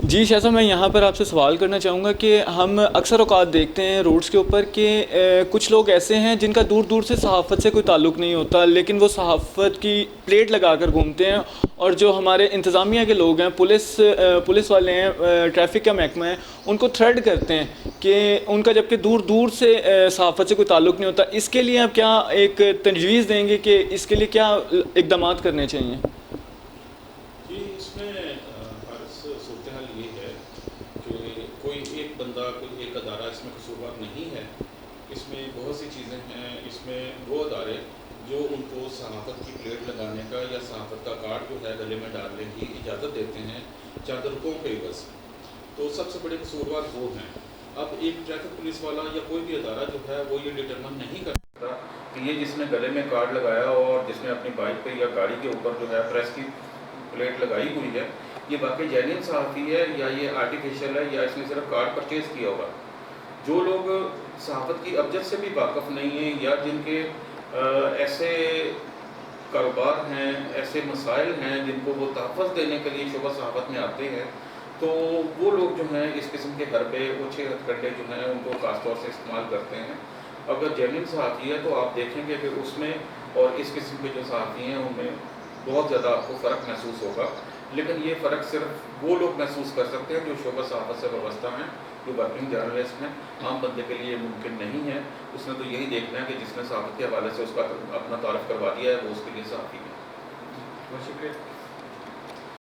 جی شاہ صاحب، میں یہاں پر آپ سے سوال کرنا چاہوں گا کہ ہم اکثر اوقات دیکھتے ہیں روڈز کے اوپر کہ کچھ لوگ ایسے ہیں جن کا دور دور سے صحافت سے کوئی تعلق نہیں ہوتا، لیکن وہ صحافت کی پلیٹ لگا کر گھومتے ہیں، اور جو ہمارے انتظامیہ کے لوگ ہیں، پولیس والے ہیں، ٹریفک کا محکمہ ہے، ان کو تھریٹ کرتے ہیں کہ ان کا جبکہ دور دور سے صحافت سے کوئی تعلق نہیں ہوتا۔ اس کے لیے آپ کیا ایک تجویز دیں گے کہ اس کے لیے کیا اقدامات کرنے چاہیے؟ جی، اس میں ہر صورتحال یہ ہے کہ کوئی ایک بندہ، کوئی ایک ادارہ اس میں قصوروار نہیں ہے۔ اس میں بہت سی چیزیں ہیں۔ اس میں وہ ادارے جو ان کو صحافت کی پلیٹ لگانے کا یا صحافت کا کارڈ جو ہے گلے میں ڈالنے کی اجازت دیتے ہیں چند رقموں کے عوض، تو سب سے بڑے قصوروار وہ ہیں۔ اب ایک ٹریفک پولیس والا یا کوئی بھی ادارہ جو ہے وہ یہ ڈٹرمن نہیں کر سکتا کہ یہ جس نے گلے میں کارڈ لگایا اور جس نے اپنی بائک پہ یا گاڑی کے اوپر جو ہے پریس کی پلیٹ لگائی ہوئی ہے، یہ واقعی جینوئن صحافی ہے یا یہ آرٹیفیشل ہے یا اس نے صرف کارڈ پرچیز کیا ہوگا۔ جو لوگ صحافت کی ابجد سے بھی واقف نہیں ہیں یا جن کے ایسے کاروبار ہیں، ایسے مسائل ہیں جن کو وہ تحفظ دینے کے لیے شعبہ صحافت میں آتے ہیں، تو وہ لوگ جو ہیں اس قسم کے حربے، اوچھے ہتھ کنڈے جو ہیں ان کو خاص طور سے استعمال کرتے ہیں۔ اگر جینوئن صحافی ہے تو آپ دیکھیں گے کہ اس میں اور اس قسم کے جو صحافی ہیں ان میں بہت زیادہ آپ کو فرق محسوس ہوگا، لیکن یہ فرق صرف وہ لوگ محسوس کر سکتے ہیں جو شعبہ صحافت سے وابستہ ہیں، جو ورکنگ جرنلسٹ ہیں۔ عام بندے کے لیے ممکن نہیں ہے۔ اس نے تو یہی دیکھنا ہے کہ جس نے صحافت کے حوالے سے اس کا اپنا تعارف کروا دیا ہے وہ اس کے لیے صحافی ہے۔ بہت شکریہ۔